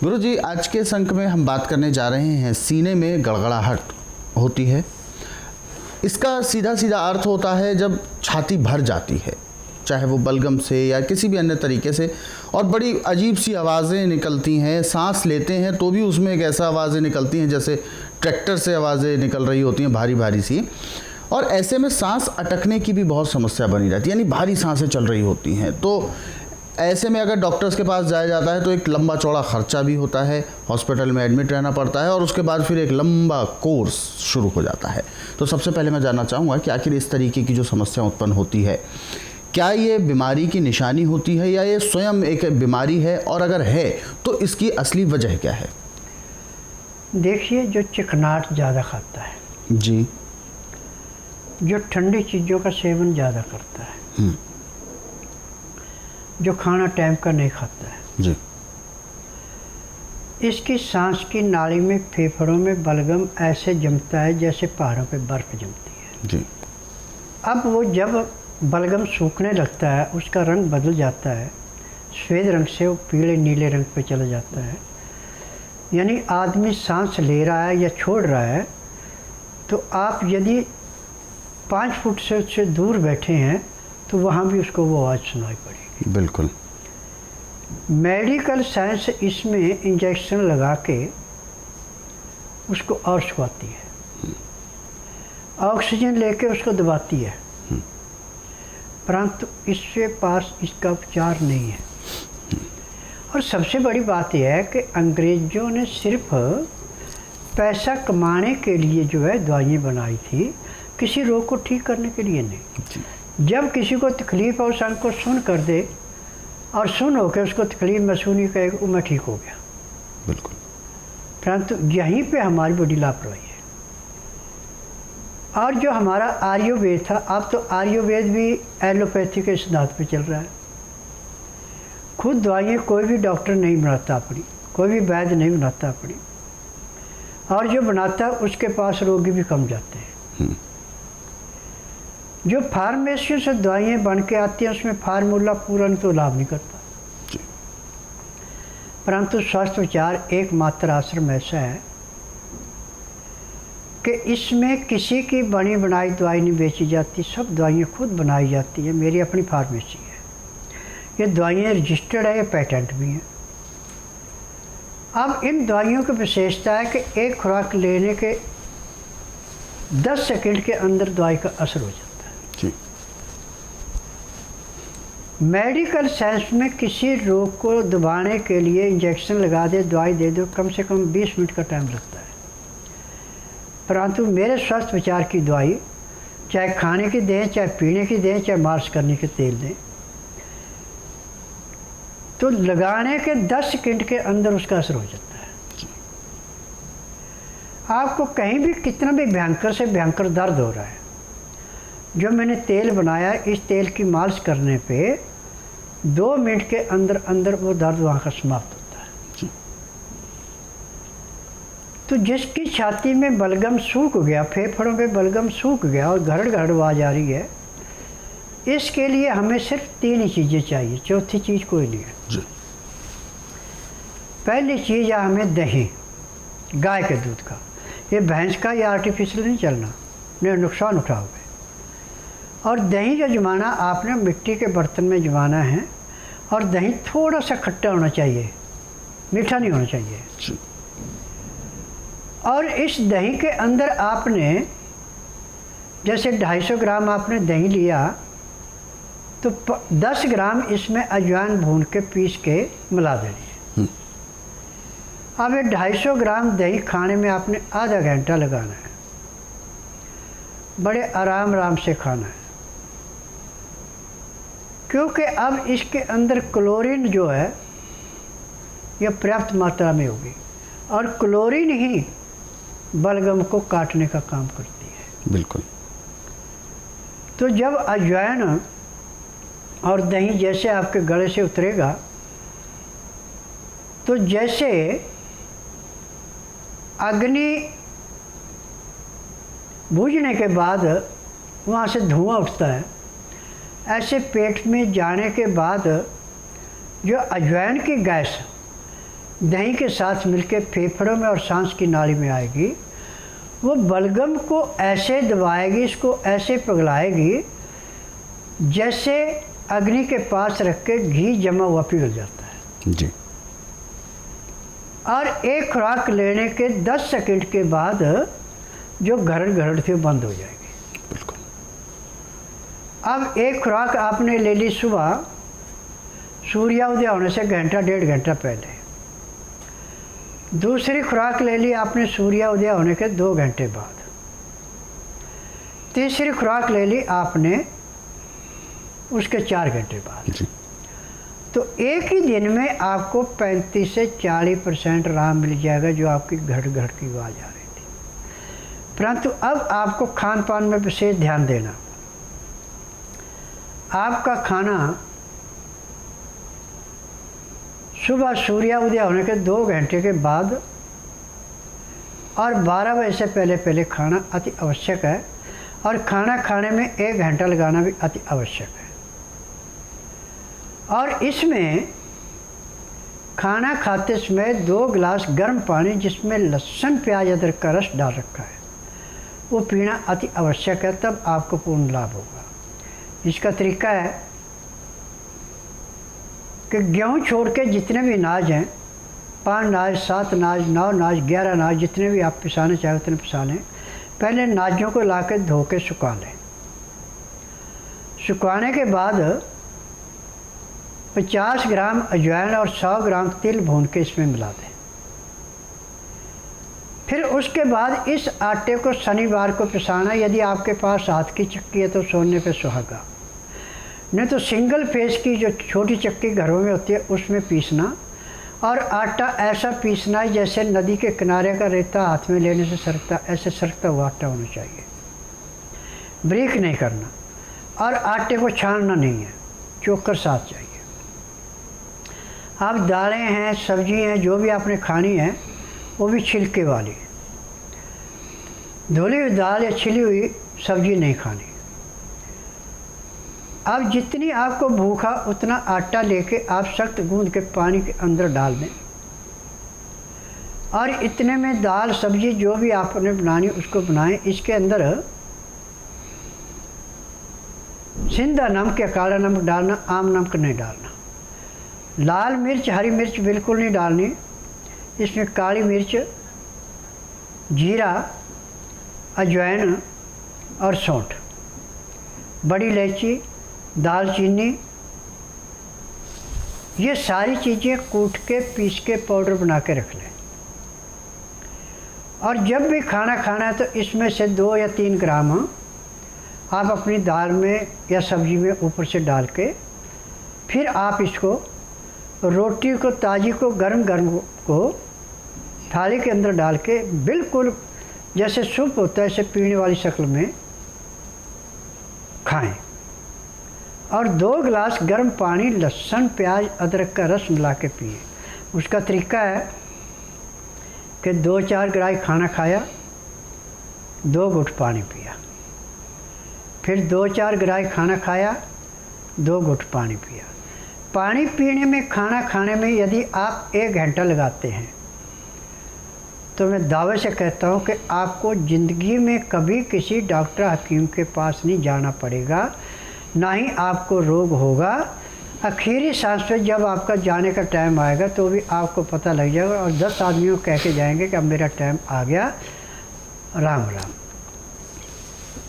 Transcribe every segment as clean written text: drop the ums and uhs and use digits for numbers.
गुरु जी, आज के अंक में हम बात करने जा रहे हैं सीने में गड़गड़ाहट होती है। इसका सीधा सीधा अर्थ होता है जब छाती भर जाती है, चाहे वो बलगम से या किसी भी अन्य तरीके से, और बड़ी अजीब सी आवाज़ें निकलती हैं। सांस लेते हैं तो भी उसमें एक ऐसा आवाज़ें निकलती हैं जैसे ट्रैक्टर से आवाज़ें निकल रही होती हैं, भारी भारी सी। और ऐसे में सांस अटकने की भी बहुत समस्या बनी रहती है, यानी भारी सांसें चल रही होती हैं। तो ऐसे में अगर डॉक्टर्स के पास जाया जाता है तो एक लंबा चौड़ा खर्चा भी होता है, हॉस्पिटल में एडमिट रहना पड़ता है और उसके बाद फिर एक लंबा कोर्स शुरू हो जाता है। तो सबसे पहले मैं जानना चाहूँगा कि आखिर इस तरीके की जो समस्या उत्पन्न होती है, क्या ये बीमारी की निशानी होती है या ये स्वयं एक बीमारी है, और अगर है तो इसकी असली वजह क्या है? देखिए, जो चिकनाट ज़्यादा खाता है जी, जो ठंडी चीज़ों का सेवन ज़्यादा करता है, जो खाना टाइम का नहीं खाता है जी, इसकी सांस की नाली में, फेफड़ों में बलगम ऐसे जमता है जैसे पहाड़ों पे बर्फ़ जमती है जी। अब वो जब बलगम सूखने लगता है, उसका रंग बदल जाता है, सफ़ेद रंग से वो पीले नीले रंग पे चला जाता है। यानी आदमी सांस ले रहा है या छोड़ रहा है तो आप यदि 5 फुट से उससे दूर बैठे हैं तो वहाँ भी उसको वो आवाज़ सुनाई पड़ेगी। बिल्कुल। मेडिकल साइंस इसमें इंजेक्शन लगा के उसको और सुखाती है, ऑक्सीजन लेके उसको दबाती है, परंतु इसके पास इसका उपचार नहीं है। और सबसे बड़ी बात यह है कि अंग्रेज़ों ने सिर्फ पैसा कमाने के लिए जो है दवाइयाँ बनाई थी, किसी रोग को ठीक करने के लिए नहीं। जब किसी को तकलीफ़ है उस अंग को सुन कर दे और सुन होकर उसको तकलीफ महसूस कहे वो मैं ठीक हो गया। बिल्कुल। परंतु यहीं पे हमारी बड़ी लापरवाही है। और जो हमारा आयुर्वेद था, अब तो आयुर्वेद भी एलोपैथी के सिद्धांत पे चल रहा है। खुद दवाइयाँ कोई भी डॉक्टर नहीं बनाता अपनी, कोई भी वैद्य नहीं बनाता अपनी, और जो बनाता है उसके पास रोगी भी कम जाते हैं। जो फार्मेसी से दवाइयाँ बन के आती हैं उसमें फार्मूला पूरा तो लाभ नहीं करता। परंतु स्वास्थ्य विचार एकमात्र आश्रम ऐसा है कि इसमें किसी की बनी बनाई दवाई नहीं बेची जाती, सब दवाइयाँ खुद बनाई जाती हैं। मेरी अपनी फार्मेसी है, ये दवाइयाँ रजिस्टर्ड है, ये पेटेंट भी हैं। अब इन दवाइयों की विशेषता है कि एक खुराक लेने के 10 सेकंड के अंदर दवाई का असर हो जाता है। जी। मेडिकल साइंस में किसी रोग को दबाने के लिए इंजेक्शन लगा दे, दवाई दे दो, कम से कम 20 मिनट का टाइम लगता है। परंतु मेरे स्वास्थ्य विचार की दवाई चाहे खाने की दें, चाहे पीने की दें, चाहे मालिश करने के तेल दें, तो लगाने के 10 सेकंड के अंदर उसका असर हो जाता है। आपको कहीं भी कितना भी भयंकर से भयंकर दर्द हो रहा है, जो मैंने तेल बनाया, इस तेल की मालिश करने पे 2 मिनट के अंदर अंदर वो दर्द वहाँ का समाप्त होता है। तो जिसकी छाती में बलगम सूख गया, फेफड़ों पे बलगम सूख गया और घड़ घड़ आवाज़ आ रही है, इसके लिए हमें सिर्फ 3 ही चीज़ें चाहिए, चौथी चीज़ कोई नहीं है। पहली चीज़ है हमें दही, गाय के दूध का, ये भैंस का या आर्टिफिशियल नहीं चलना, नहीं नुकसान उठाओगे। और दही का जमाना आपने मिट्टी के बर्तन में जमाना है, और दही थोड़ा सा खट्टा होना चाहिए, मीठा नहीं होना चाहिए। और इस दही के अंदर आपने जैसे 250 ग्राम आपने दही लिया तो 10 ग्राम इसमें अजवाइन भून के पीस के मिला देनी है। अब ये 250 ग्राम दही खाने में आपने आधा घंटा लगाना है, बड़े आराम आराम से खाना है, क्योंकि अब इसके अंदर क्लोरीन जो है यह पर्याप्त मात्रा में होगी, और क्लोरीन ही बलगम को काटने का काम करती है। बिल्कुल। तो जब अजवाइन और दही जैसे आपके गले से उतरेगा, तो जैसे अग्नि बूझने के बाद वहाँ से धुआं उठता है, ऐसे पेट में जाने के बाद जो अजवाइन की गैस दही के साथ मिलके फेफड़ों में और सांस की नाली में आएगी। वो बलगम को ऐसे दबाएगी, इसको ऐसे पिघलाएगी जैसे अग्नि के पास रख के घी जमा हुआ पिघल जाता है जी। और एक खुराक लेने के 10 सेकंड के बाद जो घरड़ घरड़ थी वो बंद हो जाएगी। बिल्कुल। अब एक खुराक आपने ले ली सुबह सूर्योदय होने से घंटा 1.5 घंटा पहले, दूसरी खुराक ले ली आपने सूर्योदय होने के 2 घंटे बाद, तीसरी खुराक ले ली आपने उसके 4 घंटे बाद जी। तो एक ही दिन में आपको 35 से 40% आराम मिल जाएगा जो आपकी घट घट की आवाज़ आ रही थी। परंतु अब आपको खान पान में विशेष ध्यान देना। आपका खाना सुबह सूर्योदय होने के 2 घंटे के बाद और 12 बजे से पहले पहले खाना अति आवश्यक है, और खाना खाने में 1 घंटा लगाना भी अति आवश्यक है। और इसमें खाना खाते समय 2 गिलास गर्म पानी जिसमें लहसुन प्याज अदरक का रस डाल रखा है वो पीना अति आवश्यक है, तब आपको पूर्ण लाभ होगा। इसका तरीका है कि गेहूँ छोड़ के जितने भी अनाज हैं, 5 अनाज, 7 अनाज, 9 अनाज, 11 अनाज, जितने भी आप पिसाने चाहे उतने पिसा लें। पहले अनाजों को ला के धो के सुखा लें। सुखाने के बाद 50 ग्राम अजवाइन और 100 ग्राम तिल भून के इसमें मिला दें। फिर उसके बाद इस आटे को शनिवार को पिसाना। यदि आपके पास हाथ की चक्की है तो सोने पे सुहागा, नहीं तो सिंगल फेस की जो छोटी चक्की घरों में होती है उसमें पीसना। और आटा ऐसा पीसना है जैसे नदी के किनारे का रेता हाथ में लेने से सरकता, ऐसे सरकता हुआ आटा होना चाहिए, ब्रेक नहीं करना। और आटे को छानना नहीं है, चोकर साथ चाहिए। आप दालें हैं, सब्जी हैं, जो भी आपने खानी है वो भी छिलके वाली, धुली हुई दाल या छिली हुई सब्जी नहीं खानी। अब जितनी आपको भूखा उतना आटा लेके आप सख्त गूंद के पानी के अंदर डाल दें, और इतने में दाल सब्जी जो भी आपने बनानी उसको बनाएं। इसके अंदर सिंधा नमक या काला नमक डालना, आम नमक नहीं डालना। लाल मिर्च, हरी मिर्च बिल्कुल नहीं डालनी। इसमें काली मिर्च, जीरा, अजवाइन और सौंठ, बड़ी इलायची, दालचीनी, ये सारी चीज़ें कूट के पीस के पाउडर बना के रख लें। और जब भी खाना खाना है तो इसमें से 2 या 3 ग्राम आप अपनी दाल में या सब्जी में ऊपर से डाल के फिर आप इसको रोटी को ताज़ी को गरम गरम को थाली के अंदर डाल के बिल्कुल जैसे सूप होता है ऐसे पीने वाली शक्ल में खाएं। और 2 गिलास गर्म पानी लहसुन प्याज अदरक का रस मिला के पिए। उसका तरीका है कि 2-4 ग्राही खाना खाया, 2 घुट पानी पिया, फिर 2-4 ग्राही खाना खाया, 2 घुट पानी पिया। पानी पीने में, खाना खाने में यदि आप 1 घंटा लगाते हैं तो मैं दावे से कहता हूँ कि आपको ज़िंदगी में कभी किसी डॉक्टर हकीम के पास नहीं जाना पड़ेगा, ना ही आपको रोग होगा। आखिरी सांस पे जब आपका जाने का टाइम आएगा तो भी आपको पता लग जाएगा, और 10 आदमियों को कह के जाएंगे कि अब मेरा टाइम आ गया, राम राम।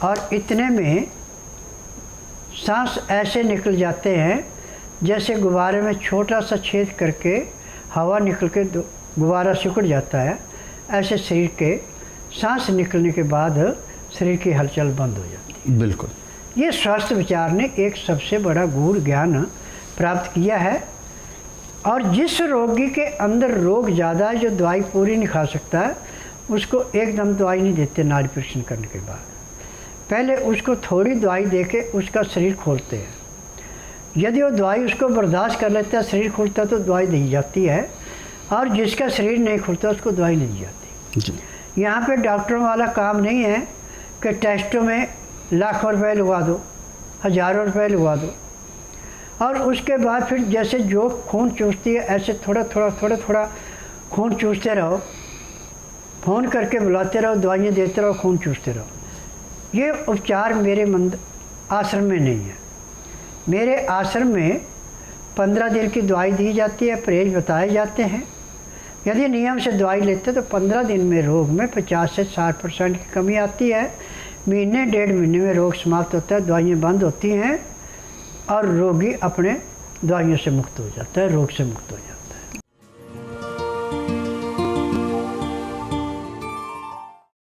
और इतने में सांस ऐसे निकल जाते हैं जैसे गुब्बारे में छोटा सा छेद करके हवा निकल के गुब्बारा सिकुड़ जाता है। ऐसे शरीर के सांस निकलने के बाद शरीर की हलचल बंद हो जाती है। बिल्कुल। ये स्वास्थ्य विचार ने एक सबसे बड़ा गूढ़ ज्ञान प्राप्त किया है। और जिस रोगी के अंदर रोग ज़्यादा है, जो दवाई पूरी नहीं खा सकता है, उसको एकदम दवाई नहीं देते। नाड़ी परीक्षण करने के बाद पहले उसको थोड़ी दवाई देके उसका शरीर खोलते हैं। यदि वो दवाई उसको बर्दाश्त कर लेता है, शरीर खुलता है, तो दवाई दी जाती है। और जिसका शरीर नहीं खुलता उसको दवाई नहीं दी जाती जी। यहाँ पे डॉक्टरों वाला काम नहीं है कि टेस्टों में लाखों रुपए लगवा दो, हज़ारों रुपए लगवा दो, और उसके बाद फिर जैसे जो खून चूसती है ऐसे थोड़ा थोड़ा थोड़ा थोड़ा खून चूसते रहो, फ़ोन करके बुलाते रहो, दवाइयाँ देते रहो, खून चूसते रहो। ये उपचार मेरे आश्रम में नहीं है। मेरे आश्रम में 15 दिन की दवाई दी जाती है, परहेज बताए जाते हैं। यदि नियम से दवाई लेते तो 15 दिन में रोग में 50 से 60% की कमी आती है। महीने 1.5 महीने में रोग समाप्त होता है, दवाइयाँ बंद होती हैं और रोगी अपने दवाइयों से मुक्त हो जाता है, रोग से मुक्त हो जाता है।